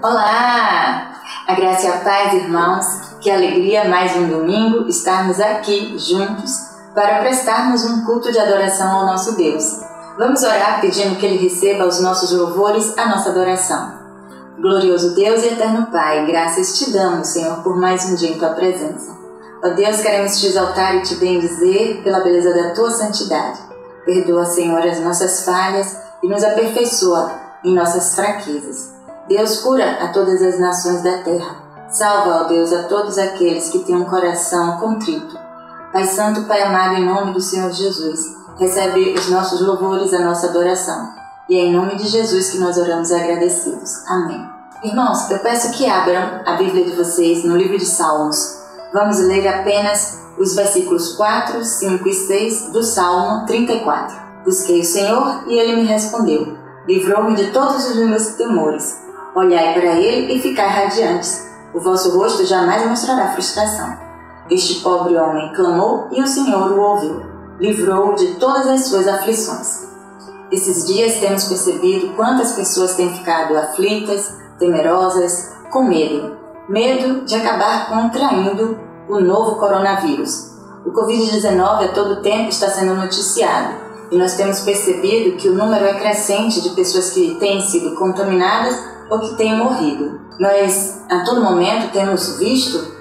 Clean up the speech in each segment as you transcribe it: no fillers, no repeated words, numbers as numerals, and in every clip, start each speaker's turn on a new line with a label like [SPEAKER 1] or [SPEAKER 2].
[SPEAKER 1] Olá! A graça e a paz, irmãos, que alegria mais um domingo estarmos aqui juntos para prestarmos um culto de adoração ao nosso Deus. Vamos orar pedindo que Ele receba os nossos louvores, a nossa adoração. Glorioso Deus e eterno Pai, graças te damos, Senhor, por mais um dia em Tua presença. Ó Deus, queremos te exaltar e te bendizer pela beleza da Tua santidade. Perdoa, Senhor, as nossas falhas e nos aperfeiçoa em nossas fraquezas. Deus, cura a todas as nações da terra. Salva, ó Deus, a todos aqueles que têm um coração contrito. Pai Santo, Pai amado, em nome do Senhor Jesus, recebe os nossos louvores, a nossa adoração. E é em nome de Jesus que nós oramos agradecidos. Amém. Irmãos, eu peço que abram a Bíblia de vocês no livro de Salmos. Vamos ler apenas os versículos 4, 5 e 6 do Salmo 34. Busquei o Senhor e Ele me respondeu. Livrou-me de todos os meus temores. Olhai para Ele e ficai radiantes. O vosso rosto jamais mostrará frustração. Este pobre homem clamou e o Senhor o ouviu. Livrou-o de todas as suas aflições. Esses dias temos percebido quantas pessoas têm ficado aflitas, temerosas, com medo. Medo de acabar contraindo o novo coronavírus. O Covid-19 a todo tempo está sendo noticiado e nós temos percebido que o número é crescente de pessoas que têm sido contaminadas ou que têm morrido. Nós, a todo momento, temos visto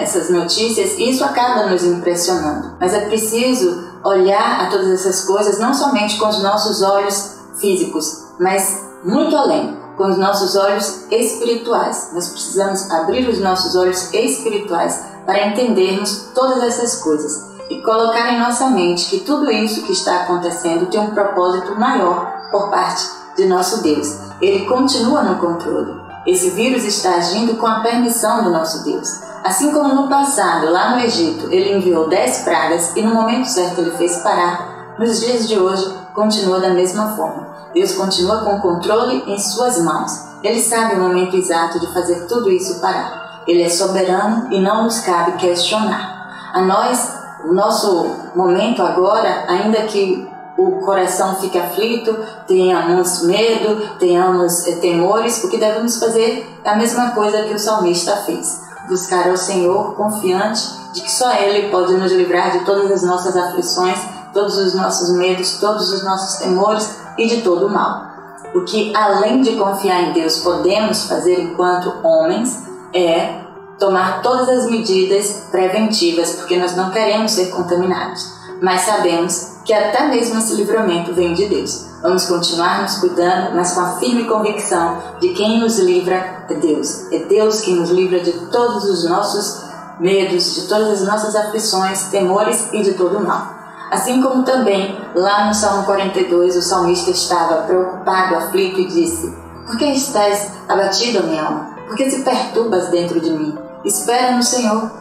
[SPEAKER 1] essas notícias e isso acaba nos impressionando. Mas é preciso olhar a todas essas coisas não somente com os nossos olhos físicos, mas muito além, com os nossos olhos espirituais. Nós precisamos abrir os nossos olhos espirituais para entendermos todas essas coisas e colocar em nossa mente que tudo isso que está acontecendo tem um propósito maior por parte de nosso Deus. Ele continua no controle. Esse vírus está agindo com a permissão do nosso Deus. Assim como no passado, lá no Egito, ele enviou 10 pragas e no momento certo ele fez parar, nos dias de hoje continua da mesma forma. Deus continua com o controle em suas mãos. Ele sabe o momento exato de fazer tudo isso parar. Ele é soberano e não nos cabe questionar. A nós, o nosso momento agora, ainda que o coração fique aflito, tenhamos medo, tenhamos temores, o que devemos fazer é a mesma coisa que o salmista fez. Buscar ao Senhor confiante de que só Ele pode nos livrar de todas as nossas aflições, todos os nossos medos, todos os nossos temores e de todo o mal. O que, além de confiar em Deus, podemos fazer enquanto homens é tomar todas as medidas preventivas, porque nós não queremos ser contaminados, mas sabemos que até mesmo esse livramento vem de Deus. Vamos continuar nos cuidando, mas com a firme convicção de quem nos livra é Deus. É Deus quem nos livra de todos os nossos medos, de todas as nossas aflições, temores e de todo o mal. Assim como também, lá no Salmo 42, o salmista estava preocupado, aflito e disse: Por que estás abatido, minha alma? Por que te perturbas dentro de mim? Espera no Senhor.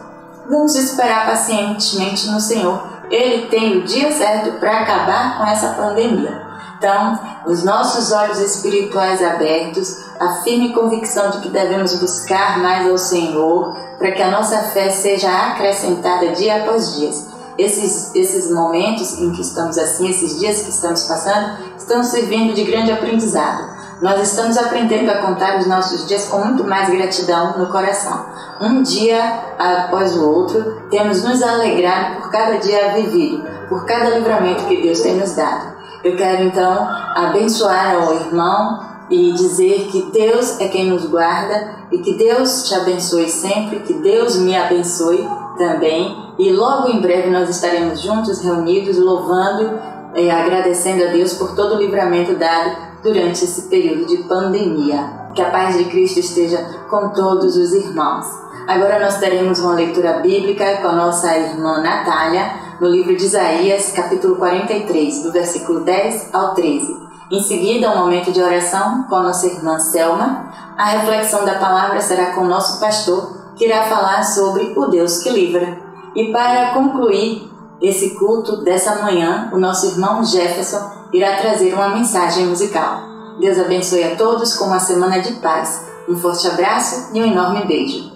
[SPEAKER 1] Vamos esperar pacientemente no Senhor. Ele tem o dia certo para acabar com essa pandemia. Então, os nossos olhos espirituais abertos, a firme convicção de que devemos buscar mais ao Senhor, para que a nossa fé seja acrescentada dia após dia. Esses momentos em que estamos assim, esses dias que estamos passando, estão servindo de grande aprendizado. Nós estamos aprendendo a contar os nossos dias com muito mais gratidão no coração. Um dia após o outro, temos nos alegrado por cada dia vivido, por cada livramento que Deus tem nos dado. Eu quero então abençoar ao irmão e dizer que Deus é quem nos guarda e que Deus te abençoe sempre, que Deus me abençoe também. E logo em breve nós estaremos juntos, reunidos, louvando e agradecendo a Deus por todo o livramento dado durante esse período de pandemia. Que a paz de Cristo esteja com todos os irmãos. Agora nós teremos uma leitura bíblica com a nossa irmã Natália, no livro de Isaías, capítulo 43, do versículo 10 ao 13. Em seguida, um momento de oração com a nossa irmã Selma. A reflexão da palavra será com o nosso pastor, que irá falar sobre o Deus que livra. E para concluir esse culto dessa manhã, o nosso irmão Jefferson irá trazer uma mensagem musical. Deus abençoe a todos com uma semana de paz. Um forte abraço e um enorme beijo.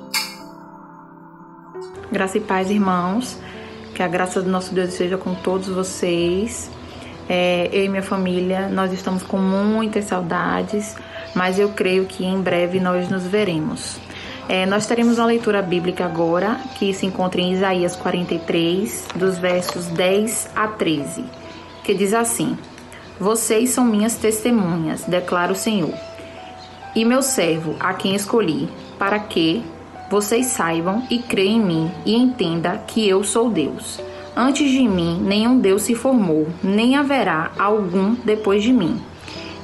[SPEAKER 2] Graça e paz, irmãos. Que a graça do nosso Deus esteja com todos vocês. Eu e minha família, nós estamos com muitas saudades. mas eu creio que em breve nós nos veremos. Nós teremos uma leitura bíblica agora, que se encontra em Isaías 43, dos versos 10 a 13, que diz assim: Vocês são minhas testemunhas, declara o Senhor, e meu servo, a quem escolhi, para que vocês saibam e creiam em mim e entendam que eu sou Deus. Antes de mim, nenhum Deus se formou, nem haverá algum depois de mim.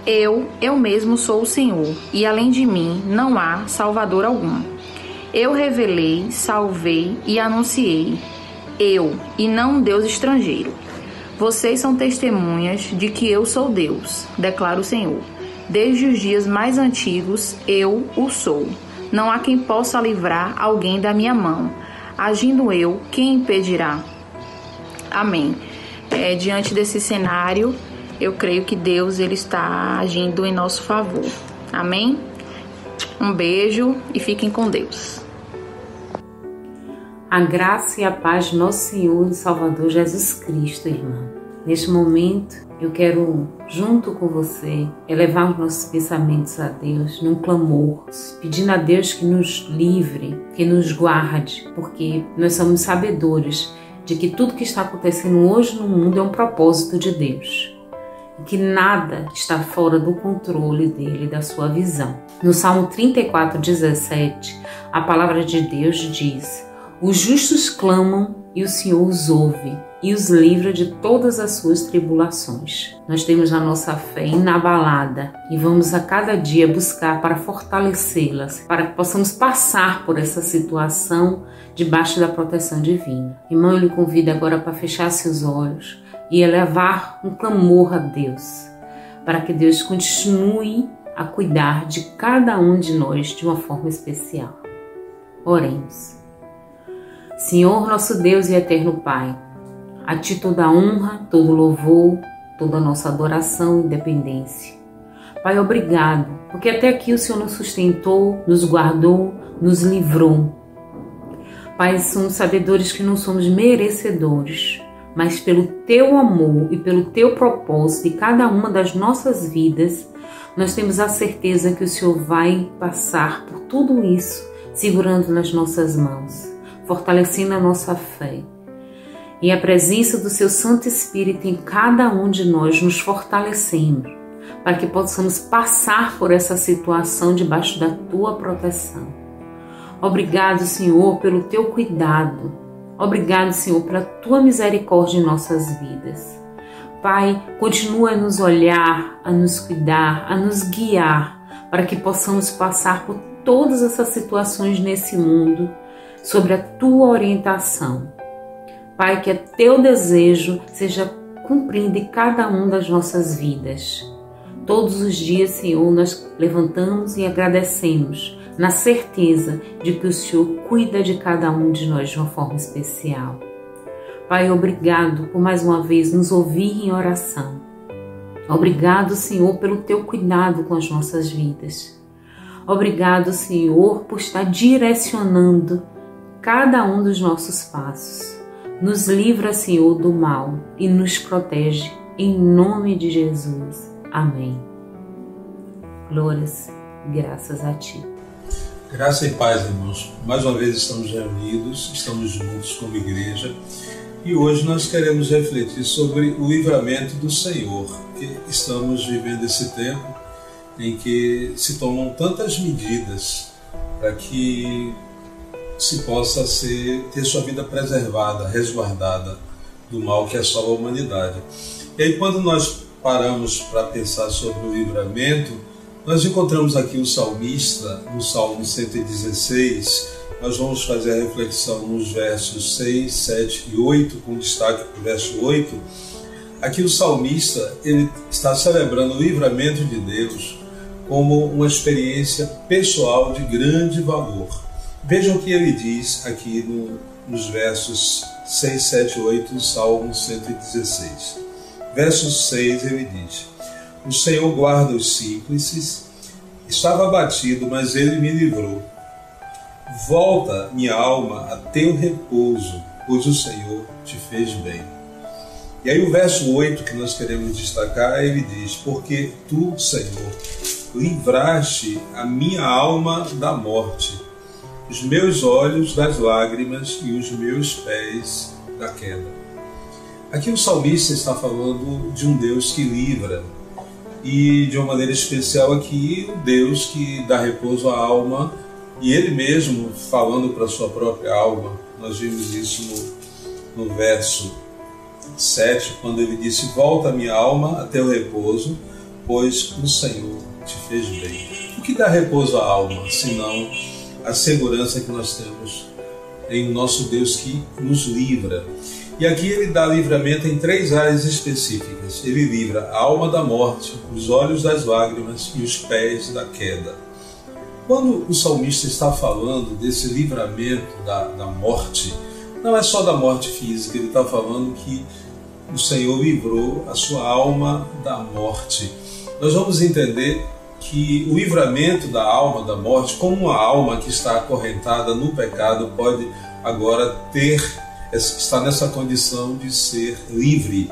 [SPEAKER 2] Eu mesmo sou o Senhor, e além de mim não há Salvador algum. Eu revelei, salvei e anunciei, eu, e não um Deus estrangeiro. Vocês são testemunhas de que eu sou Deus, declara o Senhor. Desde os dias mais antigos, eu o sou. Não há quem possa livrar alguém da minha mão. Agindo eu, quem impedirá? Amém. Diante desse cenário, eu creio que Deus ele está agindo em nosso favor. Amém? Um beijo e fiquem com Deus.
[SPEAKER 3] A graça e a paz de nosso Senhor e Salvador Jesus Cristo, irmã. Neste momento, eu quero, junto com você, elevar os nossos pensamentos a Deus num clamor, pedindo a Deus que nos livre, que nos guarde, porque nós somos sabedores de que tudo que está acontecendo hoje no mundo é um propósito de Deus, e que nada está fora do controle dele e da sua visão. No Salmo 34:17, a palavra de Deus diz: Os justos clamam e o Senhor os ouve e os livra de todas as suas tribulações. Nós temos a nossa fé inabalada e vamos a cada dia buscar para fortalecê-las, para que possamos passar por essa situação debaixo da proteção divina. Irmão, eu lhe convido agora para fechar seus olhos e elevar um clamor a Deus, para que Deus continue a cuidar de cada um de nós de uma forma especial. Oremos. Senhor, nosso Deus e eterno Pai, a Ti toda a honra, todo o louvor, toda a nossa adoração e dependência. Pai, obrigado, porque até aqui o Senhor nos sustentou, nos guardou, nos livrou. Pai, somos sabedores que não somos merecedores, mas pelo Teu amor e pelo Teu propósito em cada uma das nossas vidas, nós temos a certeza que o Senhor vai passar por tudo isso, segurando nas nossas mãos, fortalecendo a nossa fé. E a presença do Seu Santo Espírito em cada um de nós nos fortalecendo, para que possamos passar por essa situação debaixo da Tua proteção. Obrigado, Senhor, pelo Teu cuidado. Obrigado, Senhor, pela Tua misericórdia em nossas vidas. Pai, continua a nos olhar, a nos cuidar, a nos guiar, para que possamos passar por todas essas situações nesse mundo, sobre a Tua orientação. Pai, que Teu desejo seja cumprido em cada uma das nossas vidas. Todos os dias, Senhor, nós levantamos e agradecemos, na certeza de que o Senhor cuida de cada um de nós de uma forma especial. Pai, obrigado por mais uma vez nos ouvir em oração. Obrigado, Senhor, pelo Teu cuidado com as nossas vidas. Obrigado, Senhor, por estar direcionando cada um dos nossos passos. Nos livra, Senhor, do mal e nos protege, em nome de Jesus. Amém. Glórias e graças a Ti.
[SPEAKER 4] Graça e paz, irmãos. Mais uma vez estamos reunidos, estamos juntos como igreja e hoje nós queremos refletir sobre o livramento do Senhor, que estamos vivendo esse tempo em que se tomam tantas medidas para que se possa ter sua vida preservada, resguardada do mal que assola a humanidade. E aí, quando nós paramos para pensar sobre o livramento, nós encontramos aqui o salmista, no Salmo 116, nós vamos fazer a reflexão nos versos 6, 7 e 8, com destaque para o verso 8. Aqui o salmista ele está celebrando o livramento de Deus como uma experiência pessoal de grande valor. Vejam o que ele diz aqui nos versos 6, 7 e 8 do Salmo 116. Verso 6 ele diz: O Senhor guarda os simples, estava abatido, mas Ele me livrou. Volta, minha alma, a teu repouso, pois o Senhor te fez bem. E aí o verso 8 que nós queremos destacar, ele diz: Porque tu, Senhor, livraste a minha alma da morte, os meus olhos das lágrimas e os meus pés da queda. Aqui o salmista está falando de um Deus que livra, e de uma maneira especial aqui o Deus que dá repouso à alma, e ele mesmo falando para a sua própria alma. Nós vimos isso no verso 7, quando ele disse: volta a minha alma a teu repouso, pois o Senhor te fez bem. O que dá repouso à alma, senão a segurança que nós temos em nosso Deus que nos livra? E aqui ele dá livramento em 3 áreas específicas. Ele livra a alma da morte, os olhos das lágrimas e os pés da queda. Quando o salmista está falando desse livramento da morte, não é só da morte física, ele está falando que o Senhor livrou a sua alma da morte. Nós vamos entender que o livramento da alma da morte, como uma alma que está acorrentada no pecado, pode agora está nessa condição de ser livre.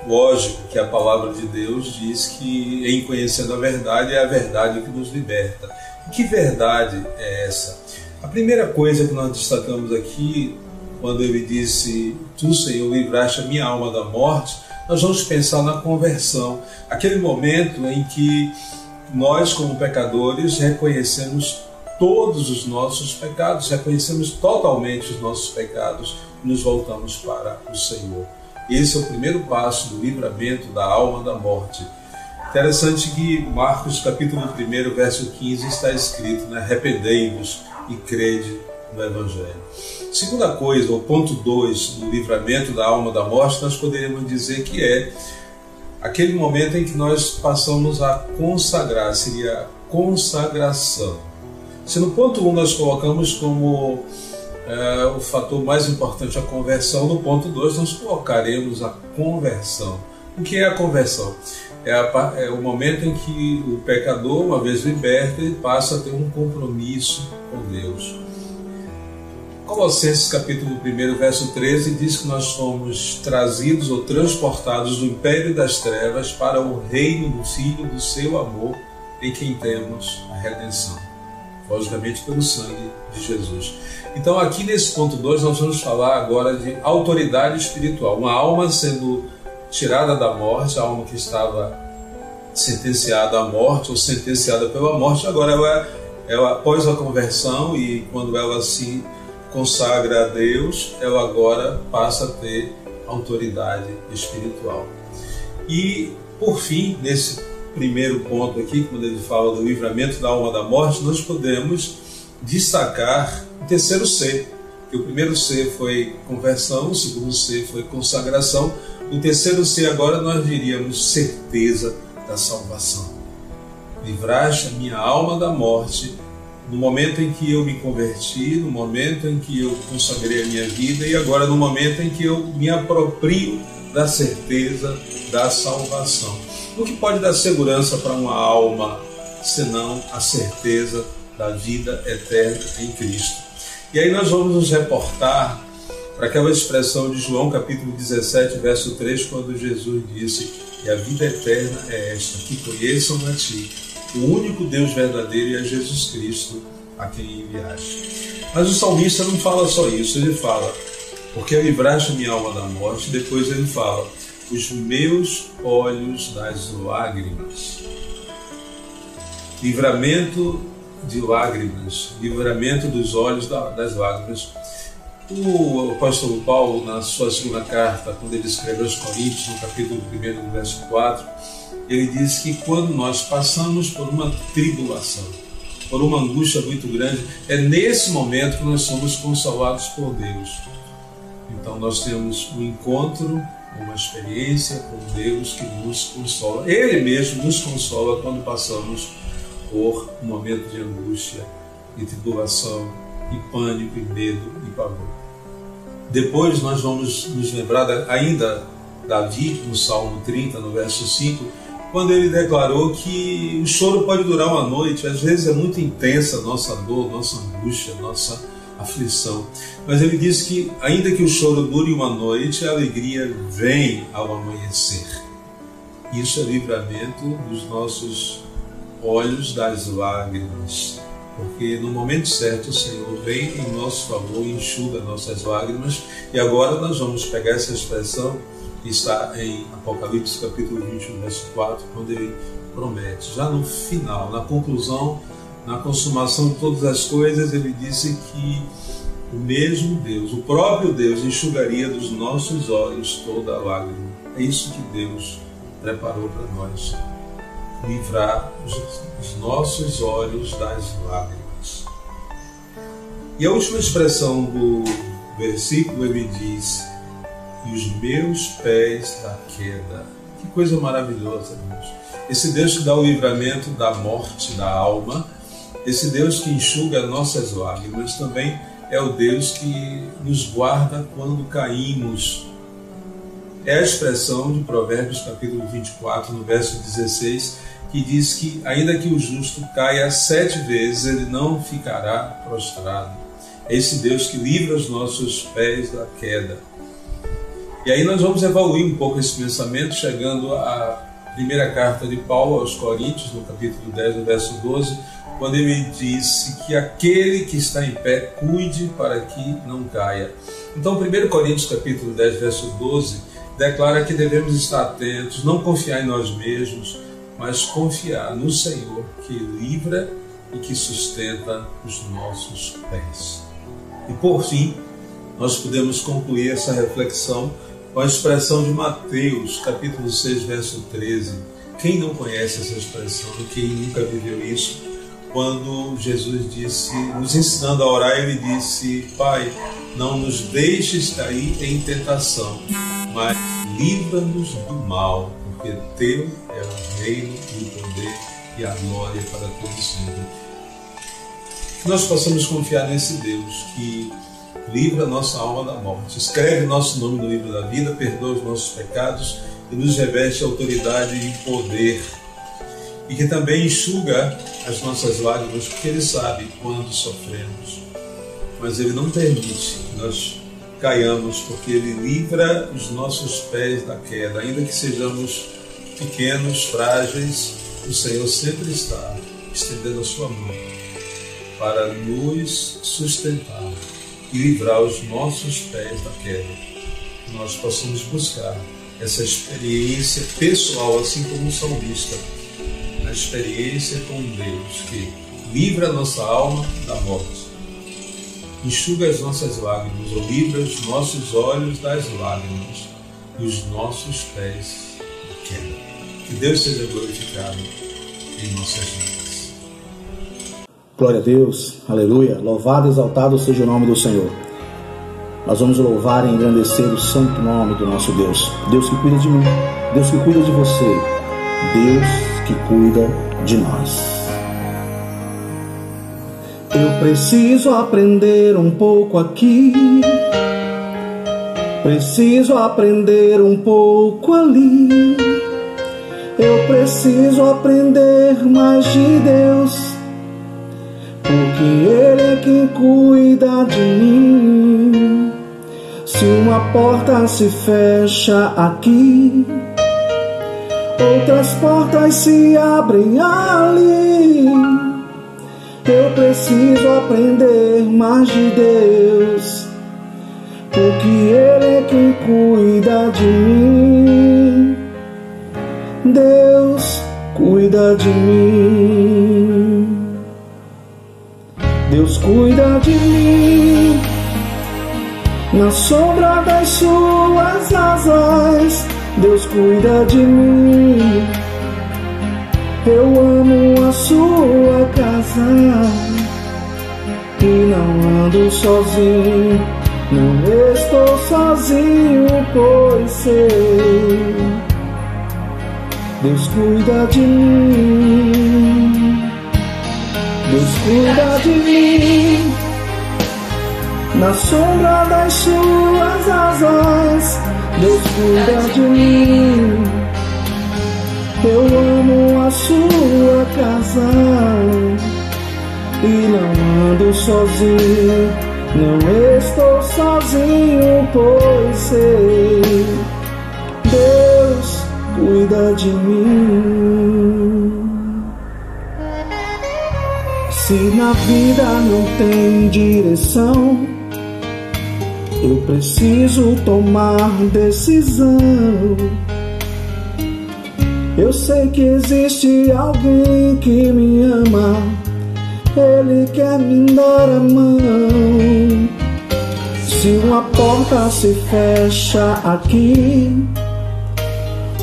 [SPEAKER 4] Lógico que a palavra de Deus diz que em conhecendo a verdade é a verdade que nos liberta. E que verdade é essa? A primeira coisa que nós destacamos aqui, quando ele disse: tu, Senhor, livraste a minha alma da morte, nós vamos pensar na conversão, aquele momento em que nós, como pecadores, reconhecemos todos os nossos pecados, reconhecemos totalmente os nossos pecados e nos voltamos para o Senhor. Esse é o primeiro passo do livramento da alma da morte. Interessante que Marcos capítulo 1, verso 15 está escrito, né? Arrependei-vos e crede no Evangelho. Segunda coisa, o ponto 2 do livramento da alma da morte, nós poderíamos dizer que é aquele momento em que nós passamos a consagrar, seria a consagração. Se no ponto 1 nós colocamos como o fator mais importante a conversão, no ponto 2 nós colocaremos a conversão. O que é a conversão? É o momento em que o pecador, uma vez liberto, ele passa a ter um compromisso com Deus. Colossenses capítulo 1, verso 13 diz que nós fomos trazidos ou transportados do império das trevas para o reino do Filho do seu amor, em quem temos a redenção, logicamente pelo sangue de Jesus. Então aqui nesse ponto 2 nós vamos falar agora de autoridade espiritual, uma alma sendo tirada da morte, a alma que estava sentenciada à morte ou sentenciada pela morte, agora ela após a conversão e quando ela se consagra a Deus, ela agora passa a ter autoridade espiritual. E por fim, nesse primeiro ponto aqui, quando ele fala do livramento da alma da morte, nós podemos destacar o terceiro C, que o primeiro C foi conversão, o segundo C foi consagração, o terceiro C agora nós diríamos certeza da salvação. Livraste a minha alma da morte no momento em que eu me converti, no momento em que eu consagrei a minha vida e agora no momento em que eu me aproprio da certeza da salvação. O que pode dar segurança para uma alma, senão a certeza da vida eterna em Cristo? E aí nós vamos nos reportar para aquela expressão de João capítulo 17, verso 3, quando Jesus disse: e a vida eterna é esta, que conheçam a Ti, o único Deus verdadeiro, e a Jesus Cristo, a quem enviaste. Mas o salmista não fala só isso, ele fala: porque livraste minha alma da morte. Depois ele fala: os meus olhos das lágrimas. Livramento de lágrimas, livramento dos olhos das lágrimas. O apóstolo Paulo, na sua segunda carta, quando ele escreveu aos Coríntios, no capítulo 1, no verso 4, ele diz que quando nós passamos por uma tribulação, por uma angústia muito grande, é nesse momento que nós somos consolados por Deus. Então nós temos um encontro, uma experiência com Deus que nos consola. Ele mesmo nos consola quando passamos por um momento de angústia, de tribulação, e pânico, e medo, e pavor. Depois nós vamos nos lembrar ainda Davi, no Salmo 30, no verso 5, quando ele declarou que o choro pode durar uma noite. Às vezes é muito intensa a nossa dor, nossa angústia, nossa aflição. Mas ele diz que ainda que o choro dure uma noite, a alegria vem ao amanhecer. Isso é livramento dos nossos olhos das lágrimas, porque no momento certo o Senhor vem em nosso favor e enxuga nossas lágrimas. E agora nós vamos pegar essa expressão que está em Apocalipse capítulo 21, verso 4, quando ele promete, já no final, na conclusão, na consumação de todas as coisas, ele disse que o mesmo Deus, o próprio Deus, enxugaria dos nossos olhos toda a lágrima. É isso que Deus preparou para nós, livrar os nossos olhos das lágrimas. E a última expressão do versículo, ele diz, e os meus pés da queda. Que coisa maravilhosa, irmãos. Esse Deus que dá o livramento da morte da alma, esse Deus que enxuga nossas lágrimas, também é o Deus que nos guarda quando caímos. É a expressão de Provérbios capítulo 24, no verso 16, que diz que ainda que o justo caia 7 vezes, ele não ficará prostrado. É esse Deus que livra os nossos pés da queda. E aí nós vamos evoluir um pouco esse pensamento, chegando à primeira carta de Paulo aos Coríntios, no capítulo 10, no verso 12, quando ele disse que aquele que está em pé, cuide para que não caia. Então, 1 Coríntios capítulo 10, verso 12, declara que devemos estar atentos, não confiar em nós mesmos, mas confiar no Senhor, que livra e que sustenta os nossos pés. E por fim, nós podemos concluir essa reflexão com a expressão de Mateus, capítulo 6, verso 13. Quem não conhece essa expressão? Quem nunca viveu isso? Quando Jesus disse, nos ensinando a orar, ele disse, Pai, não nos deixes cair em tentação, mas livra-nos do mal, porque Teu é o reino, o poder e a glória para todos sempre. Que nós possamos confiar nesse Deus que livra a nossa alma da morte, escreve nosso nome no livro da vida, perdoa os nossos pecados e nos reveste autoridade e poder. E que também enxuga as nossas lágrimas, porque Ele sabe quando sofremos. Mas Ele não permite que nós caiamos, porque Ele livra os nossos pés da queda. Ainda que sejamos pequenos, frágeis, o Senhor sempre está estendendo a sua mão para nos sustentar e livrar os nossos pés da queda. Que nós possamos buscar essa experiência pessoal, assim como o salmista, a experiência com Deus que livra a nossa alma da morte, enxuga as nossas lágrimas, ou livra os nossos olhos das lágrimas e os nossos pés da queda. Que Deus seja glorificado em nossas vidas.
[SPEAKER 5] Glória a Deus, aleluia, louvado e exaltado seja o nome do Senhor. Nós vamos louvar e engrandecer o santo nome do nosso Deus. Deus que cuida de mim, Deus que cuida de você, Deus que cuida de nós. Eu preciso aprender um pouco aqui, preciso aprender um pouco ali. Eu preciso aprender mais de Deus, porque Ele é quem cuida de mim. Se uma porta se fecha aqui, outras portas se abrem ali. Eu preciso aprender mais de Deus, porque Ele é quem cuida de mim. Deus cuida de mim. Deus cuida de mim. Na sombra das suas asas, Deus cuida de mim. Eu amo a sua casa e não ando sozinho, não estou sozinho, pois sei, Deus cuida de mim. Deus cuida de mim. Na sombra das suas asas, Deus cuida de mim. Eu amo a sua casa e não ando sozinho, não estou sozinho, pois sei, Deus cuida de mim. Se na vida não tem direção, eu preciso tomar decisão. Eu sei que existe alguém que me ama, Ele quer me dar a mão. Se uma porta se fecha aqui,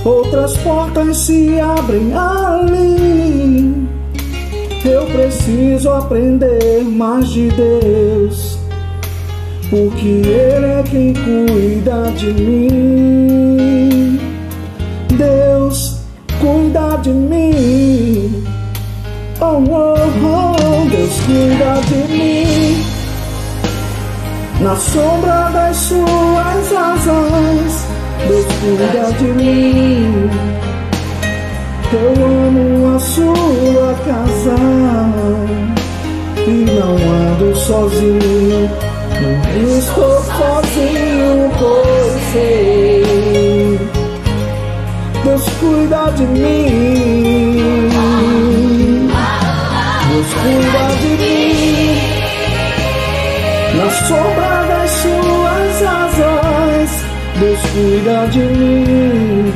[SPEAKER 5] outras portas se abrem ali. Eu preciso aprender mais de Deus, porque Ele é quem cuida de mim. Deus cuida de mim. Oh, oh, oh, Deus cuida de mim. Na sombra das suas asas, Deus cuida de mim. Eu amo a sua casa e não ando sozinho. Não estou sozinho, pois sei, Deus cuida de mim. Deus cuida de mim. Na sombra das suas asas, Deus cuida de mim.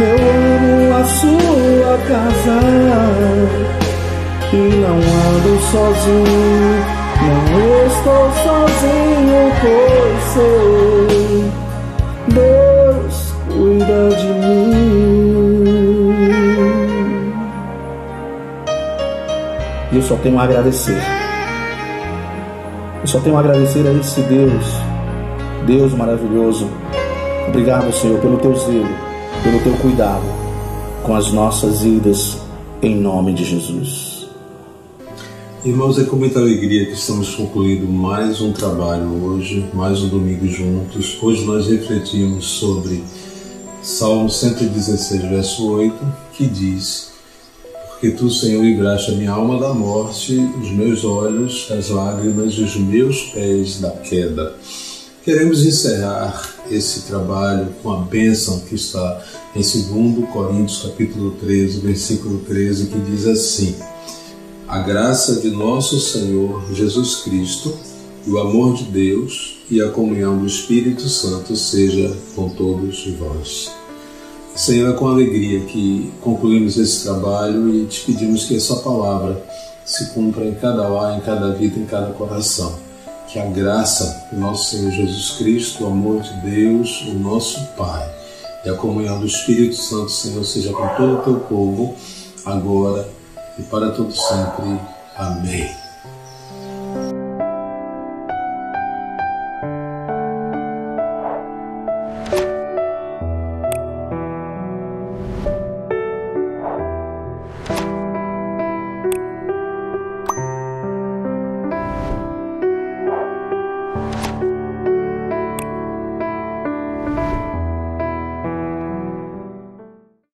[SPEAKER 5] Eu amo a sua casa e não ando sozinho. Não estou sozinho, pois sei, Deus cuida de mim. E eu só tenho a agradecer. Eu só tenho a agradecer a esse Deus, Deus maravilhoso. Obrigado, Senhor, pelo teu zelo, pelo teu cuidado com as nossas vidas, em nome de Jesus.
[SPEAKER 4] Irmãos, é com muita alegria que estamos concluindo mais um trabalho hoje, mais um domingo juntos. Hoje nós refletimos sobre Salmo 116, verso 8, que diz: porque tu, Senhor, livraste a minha alma da morte, os meus olhos das lágrimas e os meus pés da queda. Queremos encerrar esse trabalho com a bênção que está em 2 Coríntios capítulo 13, versículo 13, que diz assim: a graça de nosso Senhor Jesus Cristo, e o amor de Deus e a comunhão do Espírito Santo seja com todos vós. Senhor, é com alegria que concluímos esse trabalho e te pedimos que essa palavra se cumpra em cada lar, em cada vida, em cada coração. Que a graça do nosso Senhor Jesus Cristo, o amor de Deus, o nosso Pai, e a comunhão do Espírito Santo, Senhor, seja com todo o teu povo, agora e para todo sempre. Amém.